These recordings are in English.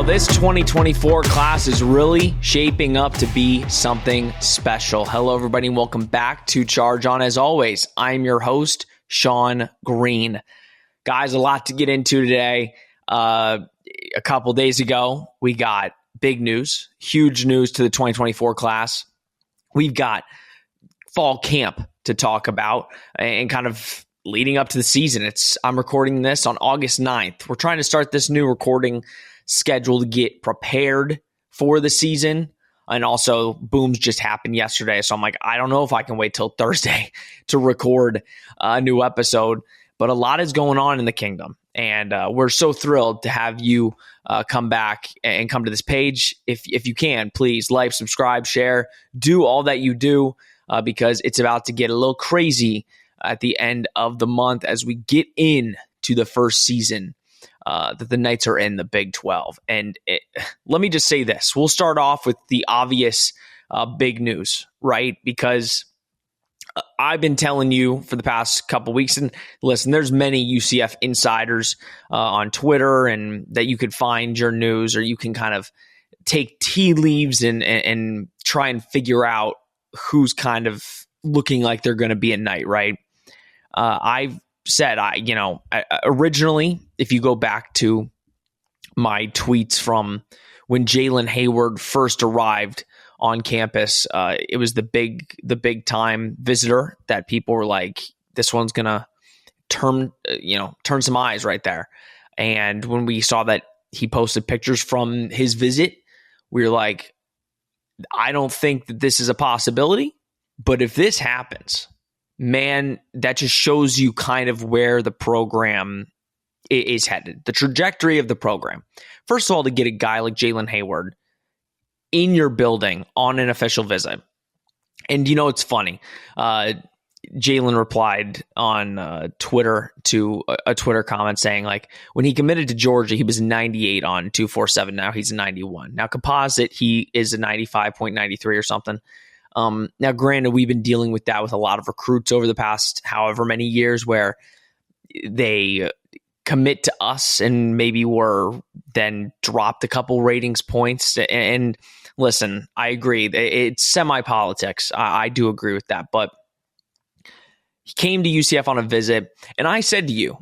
This 2024 class is really shaping up to be something special. Hello, everybody, and welcome back to Charge On. As always, I'm your host, Sean Green. Guys, a lot to get into today. A couple days ago, we got big news, huge news to the 2024 class. We've got fall camp to talk about and kind of leading up to the season. I'm recording this on August 9th. We're trying to start this new recording schedule to get prepared for the season. And also, BOOMS just happened yesterday. So I'm like, I don't know if I can wait till Thursday to record a new episode. But a lot is going on in the kingdom. And we're so thrilled to have you come back and come to this page. If you can, please like, subscribe, share, do all that you do because it's about to get a little crazy at the end of the month as we get into the first season that the Knights are in the Big 12. And let me just say this. We'll start off with the obvious big news, right? Because I've been telling you for the past couple weeks, and listen, there's many UCF insiders on Twitter and that you could find your news, or you can kind of take tea leaves and try and figure out who's kind of looking like they're going to be a Knight, right? I've said, originally, if you go back to my tweets from when Jalen Hayward first arrived on campus, it was the big time visitor that people were like, this one's gonna turn some eyes right there. And when we saw that he posted pictures from his visit, we were like, I don't think that this is a possibility, but if this happens, man, that just shows you kind of where the program is headed, the trajectory of the program. First of all, to get a guy like Jalen Hayward in your building on an official visit. And it's funny. Jalen replied on Twitter to a Twitter comment saying, like, when he committed to Georgia, he was 98 on 247. Now he's a 91. Now composite, he is a 95.93 or something. Now, granted, we've been dealing with that with a lot of recruits over the past however many years where they commit to us and maybe were then dropped a couple ratings points. And listen, I agree. It's semi-politics. I do agree with that. But he came to UCF on a visit, and I said to you,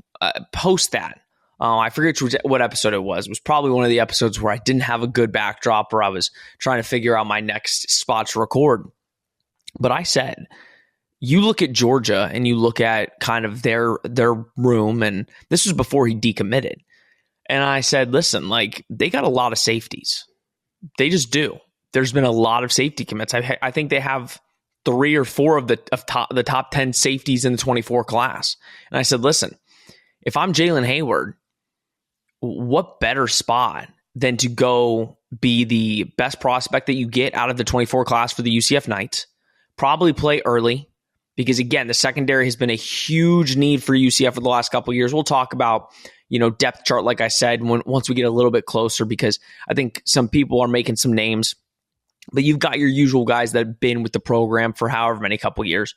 post that. I forget what episode it was. It was probably one of the episodes where I didn't have a good backdrop or I was trying to figure out my next spot to record. But I said, you look at Georgia and you look at kind of their room, and this was before he decommitted. And I said, listen, like, they got a lot of safeties. They just do. There's been a lot of safety commits. I think they have 3 or 4 of the top 10 safeties in the 24 class. And I said, listen, if I'm Jalen Hayward, what better spot than to go be the best prospect that you get out of the 24 class for the UCF Knights? Probably play early because, again, the secondary has been a huge need for UCF for the last couple of years. We'll talk about, depth chart, like I said, once we get a little bit closer, because I think some people are making some names. But you've got your usual guys that have been with the program for however many couple of years.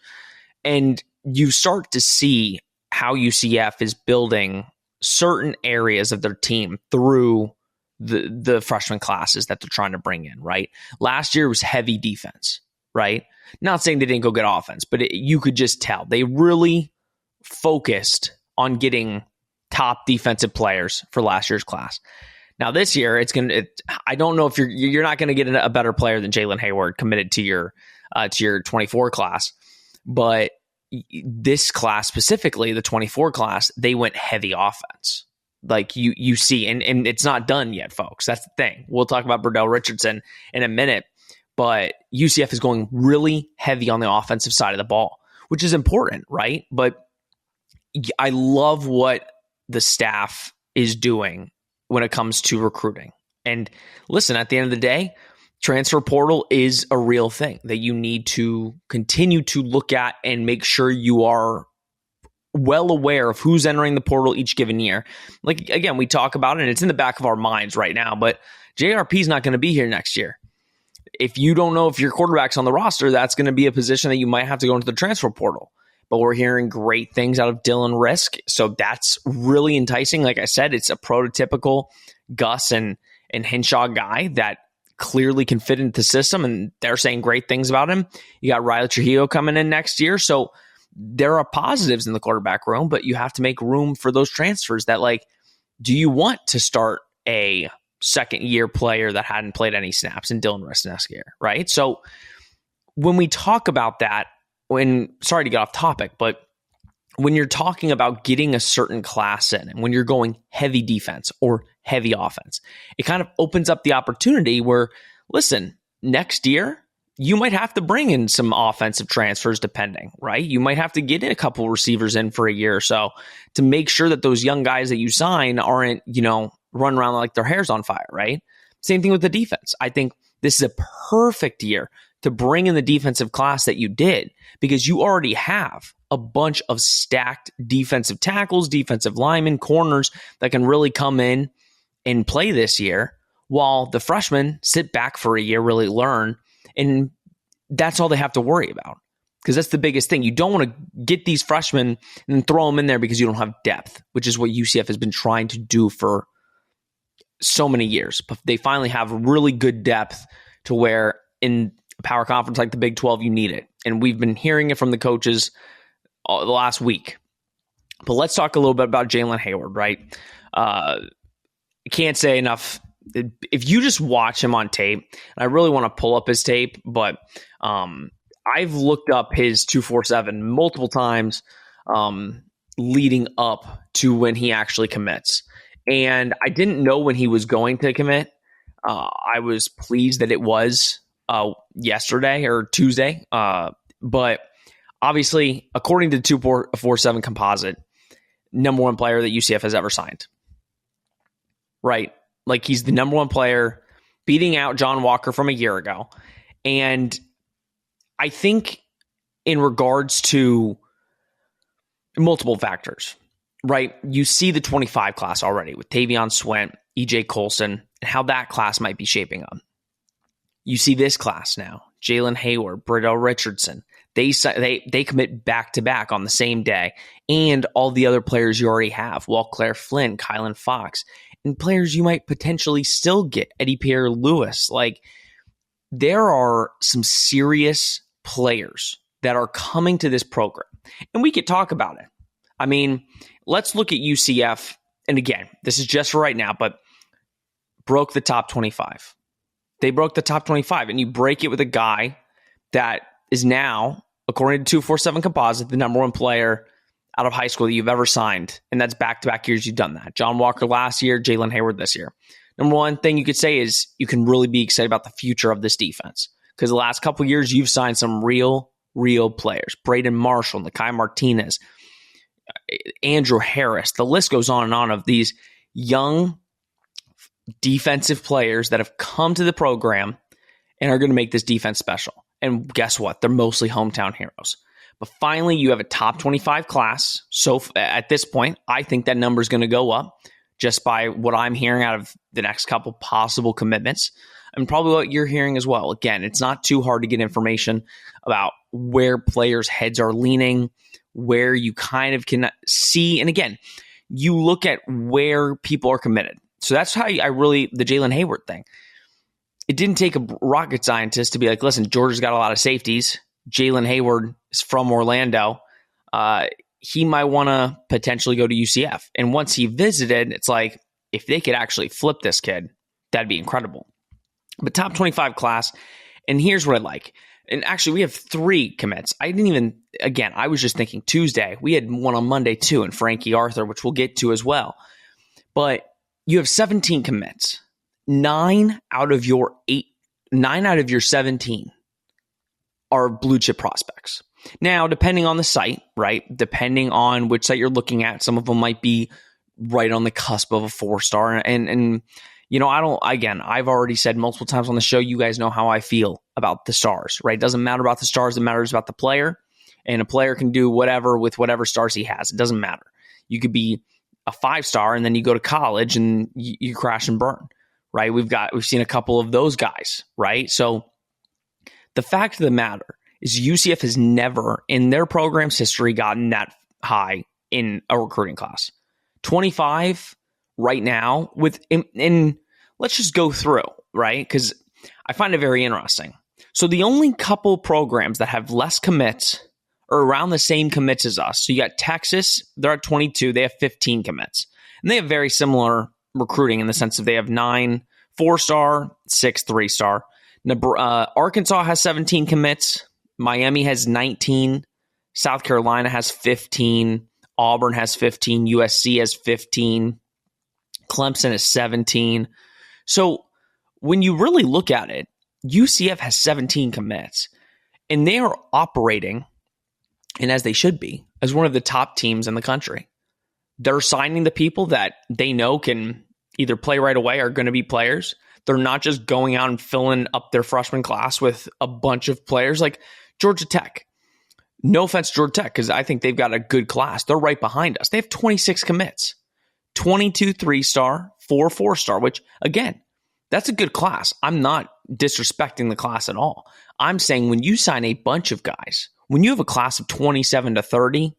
And you start to see how UCF is building certain areas of their team through the freshman classes that they're trying to bring in, right? Last year was heavy defense, right? Not saying they didn't go get offense, but you could just tell. They really focused on getting top defensive players for last year's class. Now this year, I don't know if you're not going to get a better player than Jalen Hayward committed to your 24 class, but this class specifically, the 24 class, they went heavy offense. Like you see, and it's not done yet, folks. That's the thing. We'll talk about Burdell Richardson in a minute, but UCF is going really heavy on the offensive side of the ball, which is important, right? But I love what the staff is doing when it comes to recruiting. And listen, at the end of the day, transfer portal is a real thing that you need to continue to look at and make sure you are well aware of who's entering the portal each given year. Like, again, we talk about it and it's in the back of our minds right now, but JRP is not going to be here next year. If you don't know if your quarterback's on the roster, that's going to be a position that you might have to go into the transfer portal. But we're hearing great things out of Dylan Risk, so that's really enticing. Like I said, it's a prototypical Gus and and Henshaw guy that clearly can fit into the system, and they're saying great things about him. You got Riley Trujillo coming in next year. So there are positives in the quarterback room, but you have to make room for those transfers that, like, do you want to start a second-year player that hadn't played any snaps in Dylan Risneskier, right? So when we talk about that, sorry to get off topic, but when you're talking about getting a certain class in and when you're going heavy defense or heavy offense, it kind of opens up the opportunity where, listen, next year, you might have to bring in some offensive transfers depending, right? You might have to get in a couple receivers in for a year or so to make sure that those young guys that you sign aren't, run around like their hair's on fire, right? Same thing with the defense. I think this is a perfect year to bring in the defensive class that you did because you already have a bunch of stacked defensive tackles, defensive linemen, corners that can really come in and play this year while the freshmen sit back for a year, really learn. And that's all they have to worry about because that's the biggest thing. You don't want to get these freshmen and throw them in there because you don't have depth, which is what UCF has been trying to do for so many years. But they finally have really good depth to where in a power conference like the Big 12, you need it. And we've been hearing it from the coaches the last week. But let's talk a little bit about Jalen Hayward, right? I can't say enough. If you just watch him on tape, and I really want to pull up his tape, but I've looked up his 247 multiple times leading up to when he actually commits. And I didn't know when he was going to commit. I was pleased that it was yesterday or Tuesday. But obviously, according to the 247 composite, number one player that UCF has ever signed. Right? Like he's the number one player, beating out John Walker from a year ago. And I think in regards to multiple factors, right? You see the 25 class already with Tavion Swint, EJ Colson, and how that class might be shaping up. You see this class now, Jalen Hayward, Bridell Richardson. They commit back-to-back on the same day. And all the other players you already have, Walclair Flynn, Kylan Fox, and players you might potentially still get, Eddie Pierre-Louis. Like, there are some serious players that are coming to this program. And we could talk about it. I mean, let's look at UCF. And again, this is just for right now, but broke the top 25. They broke the top 25, and you break it with a guy that is now, according to 247 Composite, the number one player out of high school that you've ever signed. And that's back-to-back years you've done that. John Walker last year, Jalen Hayward this year. Number one thing you could say is you can really be excited about the future of this defense because the last couple of years you've signed some real players. Braden Marshall, Nakai Martinez, Andrew Harris. The list goes on and on of these young defensive players that have come to the program and are going to make this defense special. And guess what? They're mostly hometown heroes. But finally, you have a top 25 class. So at this point, I think that number is going to go up just by what I'm hearing out of the next couple possible commitments and probably what you're hearing as well. Again, it's not too hard to get information about where players' heads are leaning, where you kind of can see. And again, you look at where people are committed. So that's how the Jalen Hayward thing. It didn't take a rocket scientist to be like, listen, Georgia's got a lot of safeties. Jalen Hayward is from Orlando. He might want to potentially go to UCF. And once he visited, it's like, if they could actually flip this kid, that'd be incredible. But top 25 class, and here's what I like. And actually, we have 3 commits. I was just thinking Tuesday. We had one on Monday too, and Frankie Arthur, which we'll get to as well. But you have 17 commits. 9 out of your 17 are blue chip prospects. Now, depending on the site, right? Depending on which site you're looking at, some of them might be right on the cusp of a 4-star. And I've already said multiple times on the show, you guys know how I feel about the stars, right? It doesn't matter about the stars. It matters about the player. And a player can do whatever with whatever stars he has. It doesn't matter. You could be a 5-star and then you go to college and you crash and burn, right? We've seen a couple of those guys, right? So the fact of the matter is UCF has never in their program's history gotten that high in a recruiting class. 25 right now let's just go through, right? Because I find it very interesting. So the only couple programs that have less commits are around the same commits as us. So you got Texas, they're at 22, they have 15 commits. And they have very similar recruiting in the sense that they have 9 4-star, 6 3-star. Arkansas has 17 commits. Miami has 19. South Carolina has 15. Auburn has 15. USC has 15. Clemson has 17. So when you really look at it, UCF has 17 commits. And they are operating, and as they should be, as one of the top teams in the country. They're signing the people that they know can either play right away or are going to be players. They're not just going out and filling up their freshman class with a bunch of players like Georgia Tech. No offense to Georgia Tech, because I think they've got a good class. They're right behind us. They have 26 commits, 22 3-star, 4 4-star, which, again, that's a good class. I'm not disrespecting the class at all. I'm saying when you sign a bunch of guys, when you have a class of 27 to 30,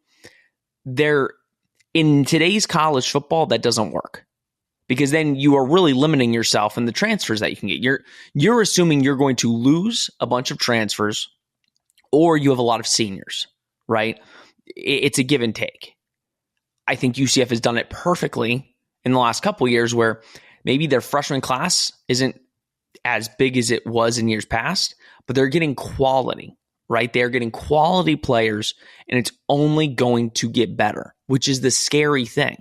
in today's college football, that doesn't work. Because then you are really limiting yourself in the transfers that you can get. You're assuming you're going to lose a bunch of transfers, or you have a lot of seniors, right? It's a give and take. I think UCF has done it perfectly in the last couple of years, where maybe their freshman class isn't as big as it was in years past, but they're getting quality, right? They're getting quality players, and it's only going to get better, which is the scary thing.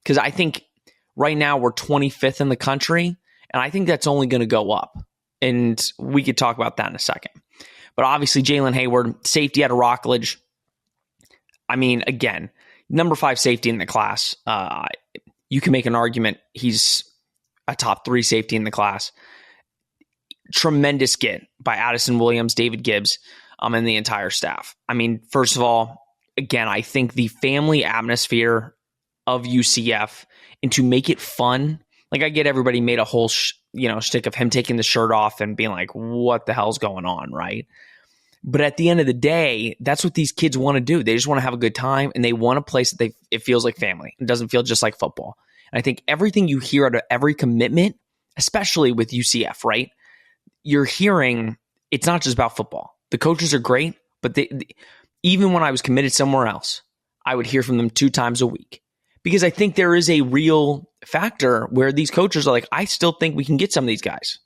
Because I think right now we're 25th in the country, and I think that's only going to go up. And we could talk about that in a second. But obviously, Jalen Hayward, safety out of Rockledge. I mean, again, number 5 safety in the class. You can make an argument he's a top 3 safety in the class. Tremendous get by Addison Williams, David Gibbs, and the entire staff. I mean, first of all, again, I think the family atmosphere of UCF, and to make it fun, like I get everybody made a whole shtick of him taking the shirt off and being like, what the hell's going on, right? But at the end of the day, that's what these kids want to do. They just want to have a good time, and they want a place that it feels like family. It doesn't feel just like football. And I think everything you hear out of every commitment, especially with UCF, right? You're hearing it's not just about football. The coaches are great, but even when I was committed somewhere else, I would hear from them 2 times a week. Because I think there is a real factor where these coaches are like, I still think we can get some of these guys.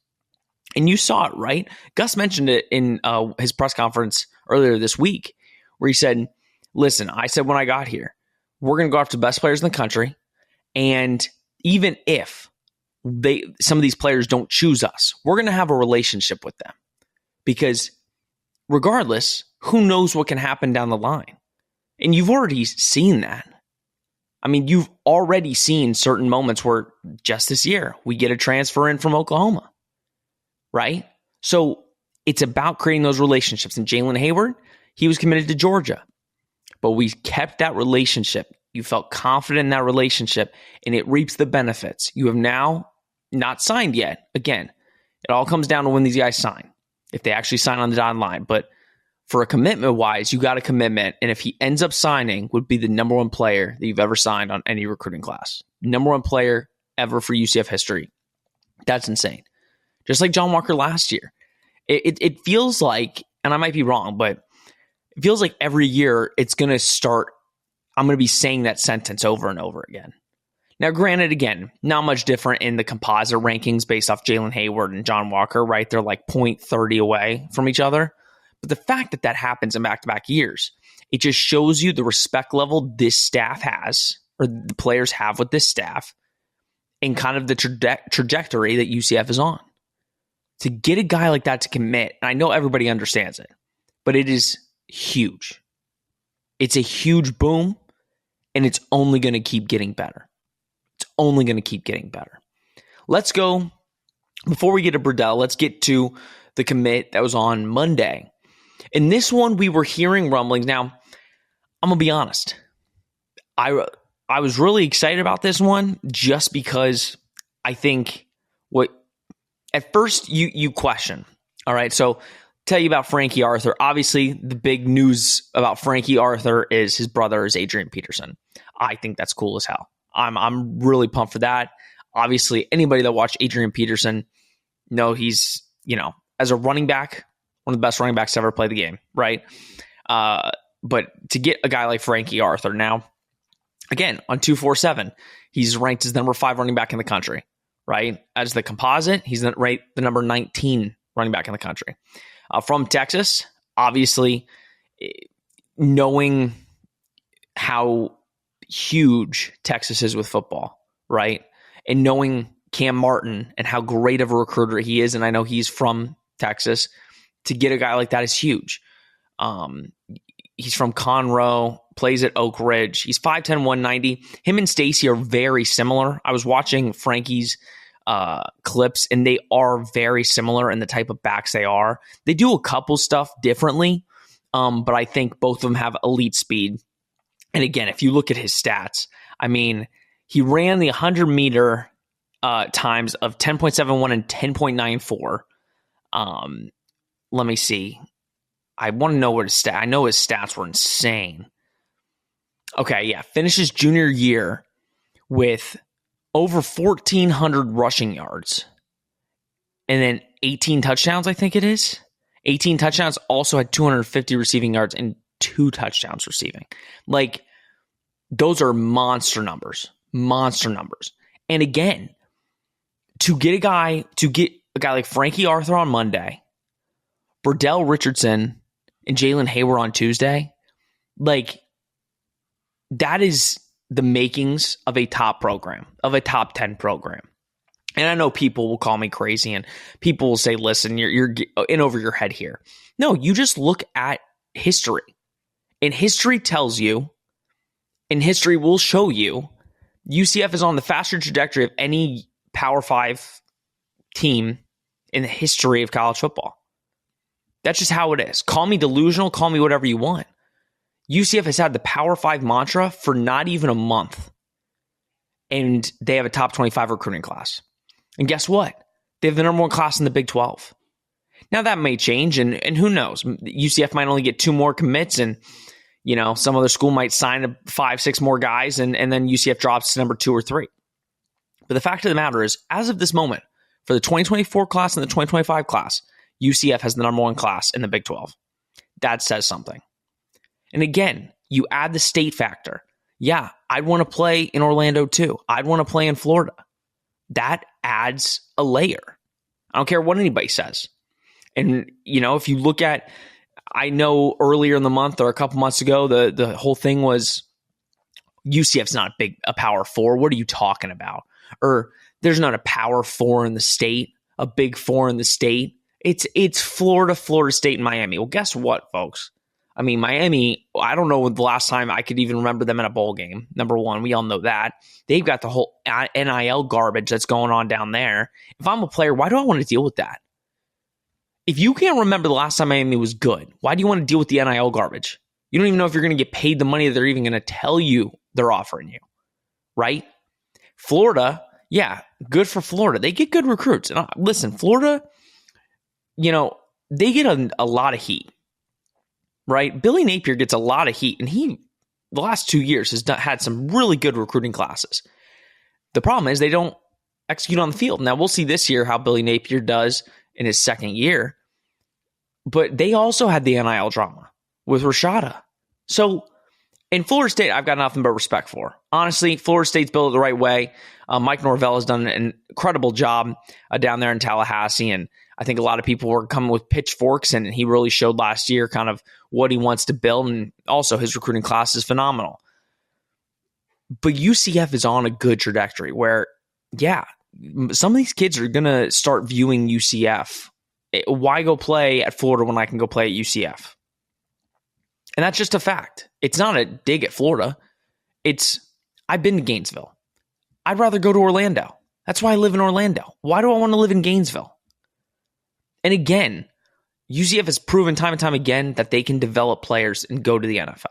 And you saw it, right? Gus mentioned it in his press conference earlier this week, where he said, listen, I said when I got here, we're going to go after the best players in the country. And even if some of these players don't choose us, we're going to have a relationship with them. Because regardless, who knows what can happen down the line? And you've already seen that. I mean, you've already seen certain moments where just this year, we get a transfer in from Oklahoma, right? So it's about creating those relationships. And Jalen Hayward, he was committed to Georgia, but we kept that relationship. You felt confident in that relationship, and it reaps the benefits. You have now not signed yet. Again, it all comes down to when these guys sign, if they actually sign on the dotted line. But for a commitment-wise, you got a commitment, and if he ends up signing, would be the number 1 player that you've ever signed on any recruiting class. Number 1 player ever for UCF history. That's insane. Just like John Walker last year. It feels like, and I might be wrong, but it feels like every year it's going to start, I'm going to be saying that sentence over and over again. Now, granted, again, not much different in the composite rankings based off Jalen Hayward and John Walker, right? They're like 0.30 away from each other. But the fact that happens in back-to-back years, it just shows you the respect level this staff has, or the players have with this staff, and kind of the trajectory that UCF is on. To get a guy like that to commit, and I know everybody understands it, but it is huge. It's a huge boom, and it's only going to keep getting better. It's only going to keep getting better. Let's go, before we get to Burdell, let's get to the commit that was on Monday. In this one, we were hearing rumblings. Now, I'm going to be honest. I was really excited about this one just because I think at first you question. All right, so tell you about Frankie Arthur. Obviously, the big news about Frankie Arthur is his brother is Adrian Peterson. I think that's cool as hell. I'm really pumped for that. Obviously, anybody that watched Adrian Peterson know he's, as a running back, one of the best running backs to ever play the game, right? But to get a guy like Frankie Arthur now, again, on 247, he's ranked as the number 5 running back in the country, right? As the composite, he's the number 19 running back in the country. From Texas, obviously, knowing how huge Texas is with football, right? And knowing Cam Martin and how great of a recruiter he is, and I know he's from Texas, to get a guy like that is huge. He's from Conroe, plays at Oak Ridge. He's 5'10", 190. Him and Stacy are very similar. I was watching Frankie's clips, and they are very similar in the type of backs they are. They do a couple stuff differently, but I think both of them have elite speed. And again, if you look at his stats, I mean, he ran the 100-meter times of 10.71 and 10.94. Let me see. I want to know what his stat. I know his stats were insane. Okay, yeah. Finishes junior year with over 1,400 rushing yards. And then 18 touchdowns, I think it is. 18 touchdowns, also had 250 receiving yards and 2 touchdowns receiving. Like, those are monster numbers. Monster numbers. And again, to get a guy like Frankie Arthur on Monday, Burdell Richardson and Jalen Hayward on Tuesday, like, that is the makings of a top program, of a top 10 program. And I know people will call me crazy and people will say, listen, you're in over your head here. No, you just look at history. And history tells you, and history will show you, UCF is on the faster trajectory of any Power 5 team in the history of college football. That's just how it is. Call me delusional, call me whatever you want. UCF has had the Power 5 mantra for not even a month. And they have a top 25 recruiting class. And guess what? They have the number 1 class in the Big 12. Now that may change, and who knows? UCF might only get 2 more commits, and some other school might sign 5, 6 more guys, and then UCF drops to number 2 or 3. But the fact of the matter is, as of this moment, for the 2024 class and the 2025 class, UCF has the number 1 class in the Big 12. That says something. And again, you add the state factor. Yeah, I'd want to play in Orlando too. I'd want to play in Florida. That adds a layer. I don't care what anybody says. And, if you look at, I know earlier in the month or a couple months ago, the whole thing was UCF's not a Power 4. What are you talking about? Or there's not a Power 4 in the state, a Big 4 in the state. It's Florida, Florida State, and Miami. Well, guess what, folks? I mean, Miami, I don't know the last time I could even remember them in a bowl game. Number one, we all know that. They've got the whole NIL garbage that's going on down there. If I'm a player, why do I want to deal with that? If you can't remember the last time Miami was good, why do you want to deal with the NIL garbage? You don't even know if you're going to get paid the money that they're even going to tell you they're offering you, right? Florida, yeah, good for Florida. They get good recruits. And listen, Florida, they get a lot of heat. Right? Billy Napier gets a lot of heat, and he, the last 2 years, has had some really good recruiting classes. The problem is they don't execute on the field. Now, we'll see this year how Billy Napier does in his second year, but they also had the NIL drama with Rashada. So, in Florida State, I've got nothing but respect for. Honestly, Florida State's built it the right way. Mike Norvell has done an incredible job down there in Tallahassee, and I think a lot of people were coming with pitchforks, and he really showed last year kind of what he wants to build, and also his recruiting class is phenomenal. But UCF is on a good trajectory where, yeah, some of these kids are going to start viewing UCF. Why go play at Florida when I can go play at UCF? And that's just a fact. It's not a dig at Florida. I've been to Gainesville. I'd rather go to Orlando. That's why I live in Orlando. Why do I want to live in Gainesville? And again, UCF has proven time and time again that they can develop players and go to the NFL.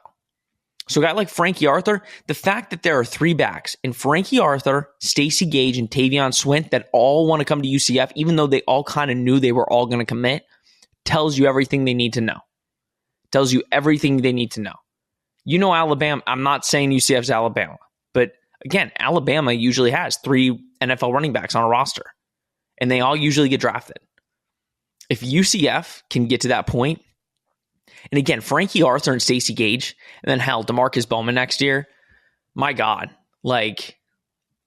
So a guy like Frankie Arthur, the fact that there are 3 backs in Frankie Arthur, Stacey Gage, and Tavion Swint that all want to come to UCF, even though they all kind of knew they were all going to commit, tells you everything they need to know. Tells you everything they need to know. Alabama, I'm not saying UCF's Alabama, but again, Alabama usually has 3 NFL running backs on a roster, and they all usually get drafted. If UCF can get to that point, and again, Frankie Arthur and Stacey Gage, and then hell, DeMarcus Bowman next year, my God, like,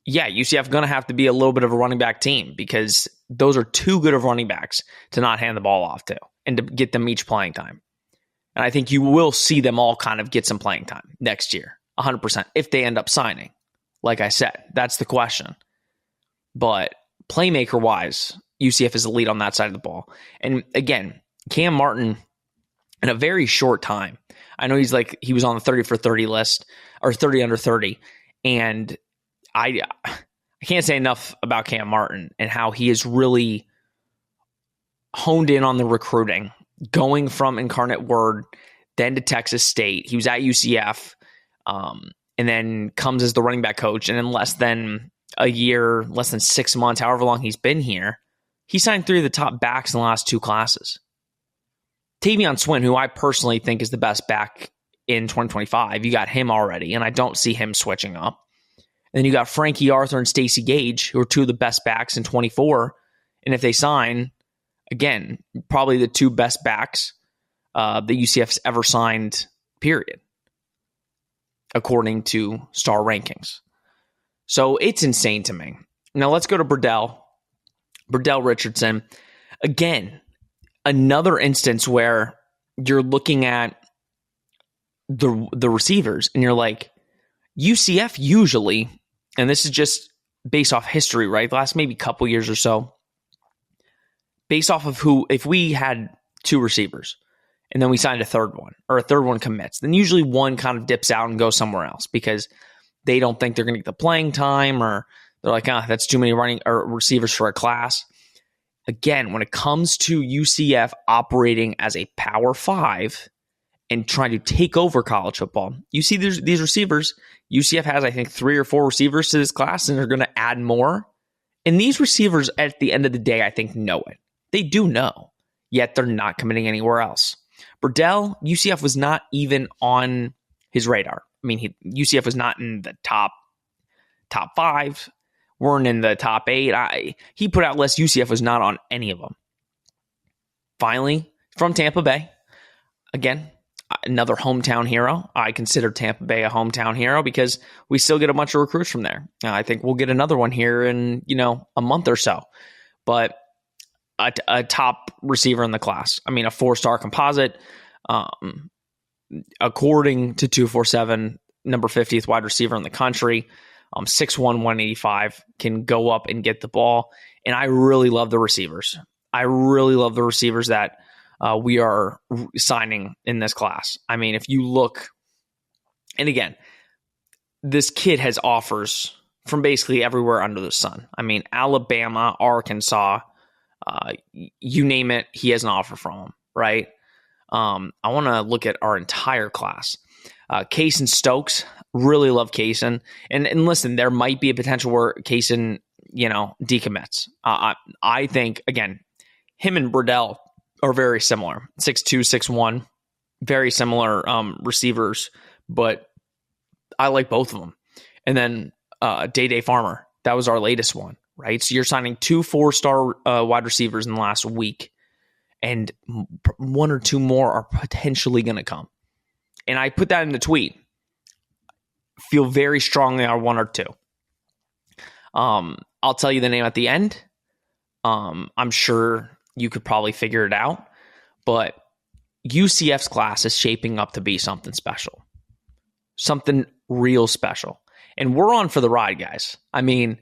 yeah, UCF going to have to be a little bit of a running back team because those are too good of running backs to not hand the ball off to and to get them each playing time. And I think you will see them all kind of get some playing time next year, 100%, if they end up signing. Like I said, that's the question. But playmaker-wise, UCF is the lead on that side of the ball. And again, Cam Martin, in a very short time, I know he was on the 30 for 30 list, or 30 under 30, and I can't say enough about Cam Martin and how he is really honed in on the recruiting, going from Incarnate Word, then to Texas State. He was at UCF, and then comes as the running back coach. And in less than a year, less than 6 months, however long he's been here, he signed 3 of the top backs in the last 2 classes. Tavion Swin, who I personally think is the best back in 2025, you got him already, and I don't see him switching up. And then you got Frankie Arthur and Stacey Gage, who are 2 of the best backs in 24. And if they sign, again, probably the 2 best backs that UCF's ever signed, period, according to Star Rankings. So it's insane to me. Now let's go to Burdell Richardson. Again, another instance where you're looking at the receivers and you're like, UCF usually, and this is just based off history, right? The last maybe couple years or so, based off of if we had 2 receivers and then we signed a third one, or a third one commits, then usually one kind of dips out and goes somewhere else because they don't think they're going to get the playing time, or they're like, that's too many running or receivers for a class. Again, when it comes to UCF operating as a Power 5 and trying to take over college football, you see these receivers. UCF has, I think, 3 or 4 receivers to this class, and they're going to add more. And these receivers, at the end of the day, I think know it. They do know, yet they're not committing anywhere else. Burdell, UCF was not even on his radar. I mean, UCF was not in the top 5, weren't in the top 8. He put out lists. UCF was not on any of them. Finally, from Tampa Bay, again, another hometown hero. I consider Tampa Bay a hometown hero because we still get a bunch of recruits from there. I think we'll get another one here in, a month or so. But a top receiver in the class. I mean, a 4-star composite. According to 247, number 50th wide receiver in the country. 6'1", 185, can go up and get the ball. And I really love the receivers. I really love the receivers that we are signing in this class. I mean, if you look, and again, this kid has offers from basically everywhere under the sun. I mean, Alabama, Arkansas, you name it, he has an offer from them, right? I want to look at our entire class. Kaysen Stokes, really love Kaysen. And listen, there might be a potential where Kaysen, decommits. I think, again, him and Burdell are very similar. 6'2", 6'1", very similar receivers, but I like both of them. And then Day Farmer, that was our latest one, right? So you're signing 2 4-star wide receivers in the last week, and 1 or 2 more are potentially going to come. And I put that in the tweet. Feel very strongly on 1 or 2. I'll tell you the name at the end. I'm sure you could probably figure it out. But UCF's class is shaping up to be something special. Something real special. And we're on for the ride, guys. I mean,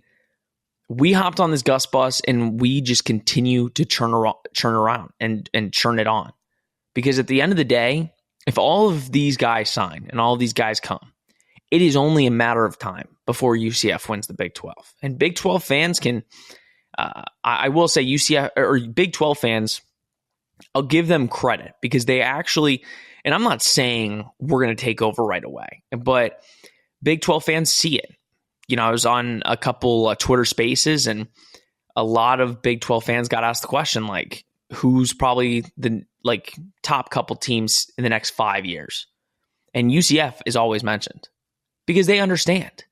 we hopped on this Gus bus and we just continue to churn around and churn it on. Because at the end of the day, if all of these guys sign and all of these guys come, it is only a matter of time before UCF wins the Big 12. And Big 12 fans can, I will say UCF or Big 12 fans, I'll give them credit because they actually, and I'm not saying we're going to take over right away, but Big 12 fans see it. I was on a couple Twitter spaces and a lot of Big 12 fans got asked the question, like, who's probably the top couple teams in the next 5 years? And UCF is always mentioned because they understand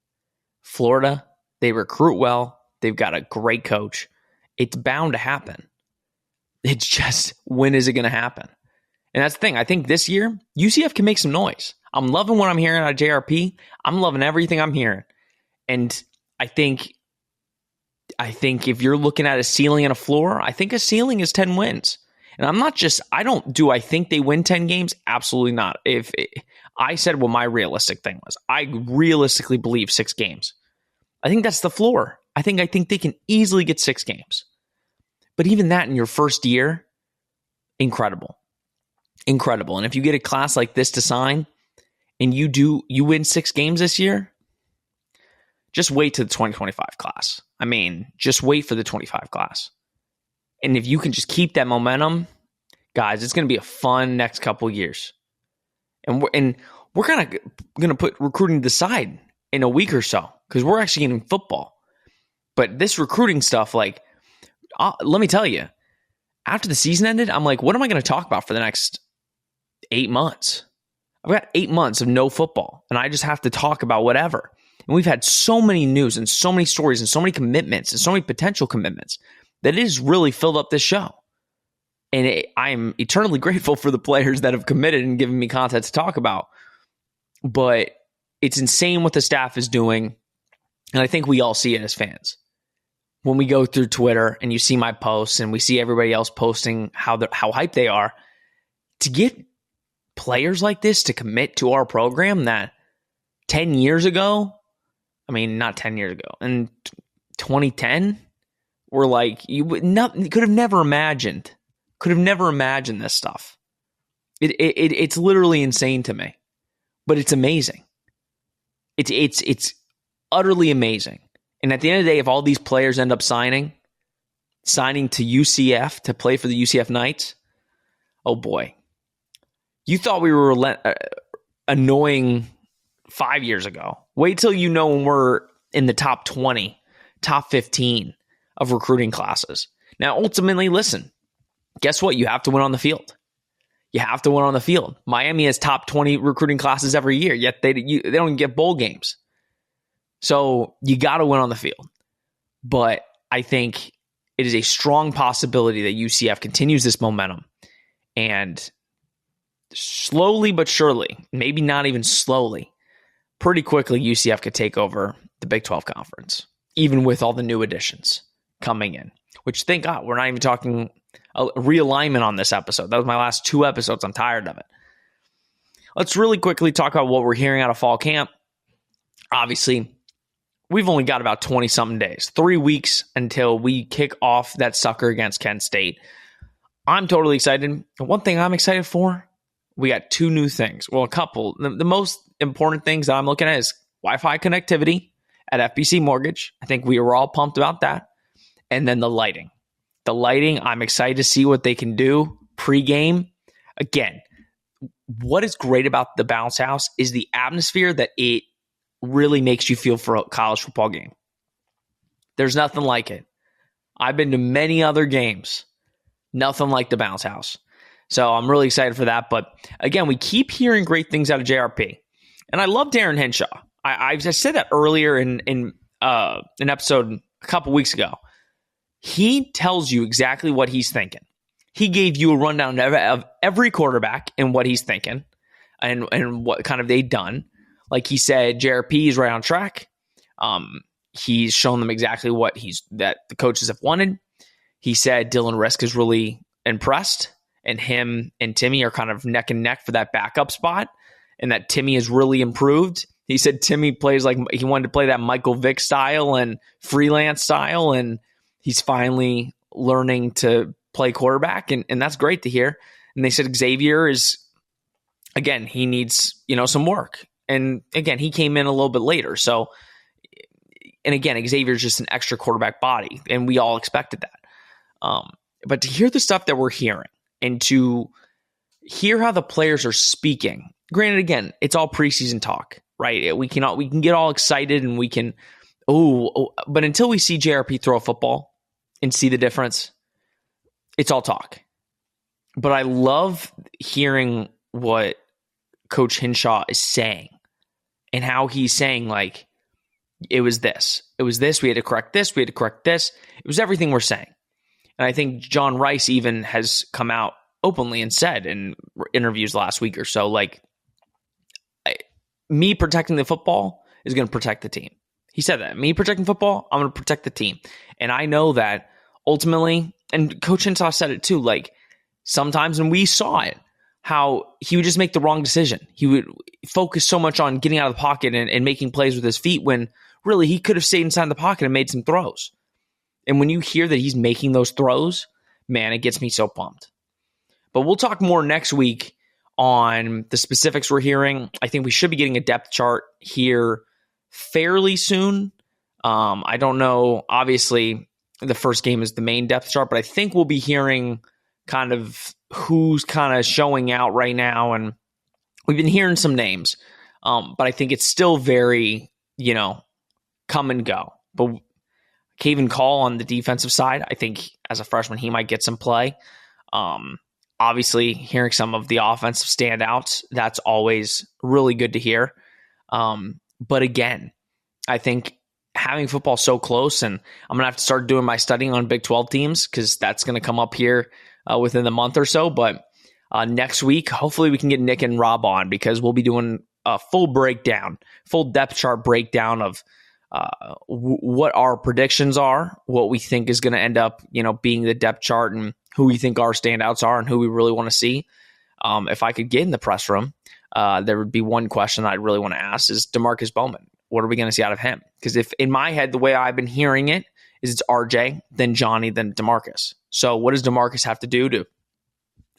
Florida, they recruit well. They've got a great coach. It's bound to happen. It's just, when is it going to happen? And that's the thing. I think this year, UCF can make some noise. I'm loving what I'm hearing out of JRP. I'm loving everything I'm hearing. And I think if you're looking at a ceiling and a floor, I think a ceiling is 10 wins. And I think they win 10 games? Absolutely not. I said what my realistic thing was. I realistically believe 6 games. I think that's the floor. I think they can easily get 6 games. But even that in your first year, incredible. Incredible. And if you get a class like this to sign and you win 6 games this year, just wait to the 2025 class. I mean, just wait for the 25 class. And if you can just keep that momentum, guys, it's going to be a fun next couple years. And we're kind of going to put recruiting to the side in a week or so because we're actually getting football. But this recruiting stuff, let me tell you, after the season ended, I'm like, what am I going to talk about for the next 8 months? I've got 8 months of no football, and I just have to talk about whatever. And we've had so many news and so many stories and so many commitments and so many potential commitments that it has really filled up this show. And I'm eternally grateful for the players that have committed and given me content to talk about. But it's insane what the staff is doing. And I think we all see it as fans. When we go through Twitter and you see my posts and we see everybody else posting how hyped they are, to get players like this to commit to our program that 10 years ago, I mean, not 10 years ago, in 2010, we're like, you could have never imagined this stuff. It's literally insane to me, but it's amazing. It's utterly amazing. And at the end of the day, if all these players end up signing to UCF to play for the UCF Knights, oh boy. You thought we were annoying 5 years ago. Wait till you know when we're in the top 20, top 15 of recruiting classes. Now, ultimately, listen, guess what? You have to win on the field. You have to win on the field. Miami has top 20 recruiting classes every year, yet they don't get bowl games. So you got to win on the field. But I think it is a strong possibility that UCF continues this momentum. And slowly but surely, maybe not even slowly, pretty quickly UCF could take over the Big 12 Conference, even with all the new additions coming in. Which, thank God, we're not even talking a realignment on this episode. That was my last 2 episodes. I'm tired of it. Let's really quickly talk about what we're hearing out of fall camp. Obviously, we've only got about 20-something days, 3 weeks until we kick off that sucker against Kent State. I'm totally excited. And one thing I'm excited for, we got 2 new things. Well, a couple. The most important things that I'm looking at is Wi-Fi connectivity at FBC Mortgage. I think we were all pumped about that. And then the lighting. The lighting, I'm excited to see what they can do pre-game. Again, what is great about the Bounce House is the atmosphere that it really makes you feel for a college football game. There's nothing like it. I've been to many other games. Nothing like the Bounce House. So I'm really excited for that. But again, we keep hearing great things out of JRP. And I love Darren Henshaw. I said that earlier in an episode a couple weeks ago. He tells you exactly what he's thinking. He gave you a rundown of every quarterback and what he's thinking and what kind of they've done. Like he said, JRP is right on track. He's shown them exactly what that the coaches have wanted. He said Dylan Risk is really impressed, and him and Timmy are kind of neck and neck for that backup spot, and that Timmy has really improved. He said Timmy plays like he wanted to play that Michael Vick style and freelance style, and he's finally learning to play quarterback, and that's great to hear. And they said Xavier is, again, he needs, some work. And again, he came in a little bit later. So, and again, Xavier's just an extra quarterback body, and we all expected that. But to hear the stuff that we're hearing and to hear how the players are speaking, granted, again, it's all preseason talk, right? We can get all excited and we can, but until we see JRP throw a football and see the difference, it's all talk. But I love hearing what Coach Henshaw is saying and how he's saying, like, it was this. It was this. We had to correct this. We had to correct this. It was everything we're saying. And I think John Rice even has come out openly and said in interviews last week or so, like, me protecting the football is going to protect the team. He said that. Me protecting football, I'm going to protect the team. And I know that ultimately, and Coach Hinshaw said it too, like, sometimes, and we saw it, how he would just make the wrong decision. He would focus so much on getting out of the pocket and making plays with his feet when really he could have stayed inside the pocket and made some throws. And when you hear that he's making those throws, man, it gets me so pumped. But we'll talk more next week on the specifics we're hearing. I think we should be getting a depth chart here fairly soon. I don't know. Obviously, the first game is the main depth chart, but I think we'll be hearing kind of who's kind of showing out right now. And we've been hearing some names, but I think it's still very, come and go. But Caven Call on the defensive side, I think as a freshman, he might get some play. Obviously, hearing some of the offensive standouts, that's always really good to hear. But again, I think having football so close, and I'm going to have to start doing my studying on Big 12 teams because that's going to come up here within the month or so. But next week, hopefully we can get Nick and Rob on because we'll be doing a full breakdown, full depth chart breakdown of what our predictions are, what we think is going to end up, being the depth chart, and who we think our standouts are and who we really want to see. If I could get in the press room, there would be one question that I'd really want to ask is DeMarcus Bowman. What are we going to see out of him? Because if in my head, the way I've been hearing it is it's RJ, then Johnny, then DeMarcus. So what does DeMarcus have to do to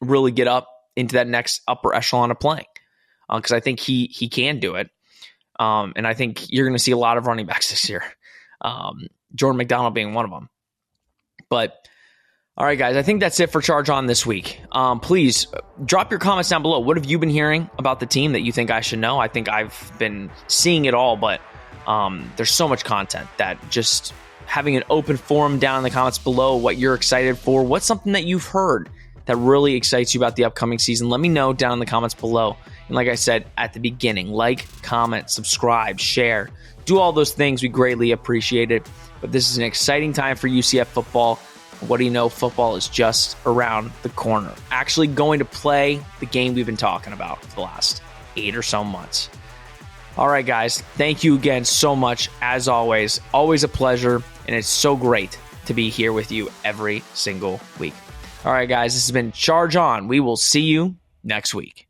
really get up into that next upper echelon of playing? Because I think he can do it. And I think you're going to see a lot of running backs this year. Jordan McDonald being one of them. But all right, guys, I think that's it for Charge On this week. Please drop your comments down below. What have you been hearing about the team that you think I should know? I think I've been seeing it all, but there's so much content that just having an open forum down in the comments below, what you're excited for, what's something that you've heard that really excites you about the upcoming season. Let me know down in the comments below. And like I said at the beginning, like, comment, subscribe, share, do all those things. We greatly appreciate it. But this is an exciting time for UCF football. What do you know? Football is just around the corner. Actually going to play the game we've been talking about for the last 8 or so months. All right, guys. Thank you again so much. As always a pleasure. And it's so great to be here with you every single week. All right, guys. This has been Charge On. We will see you next week.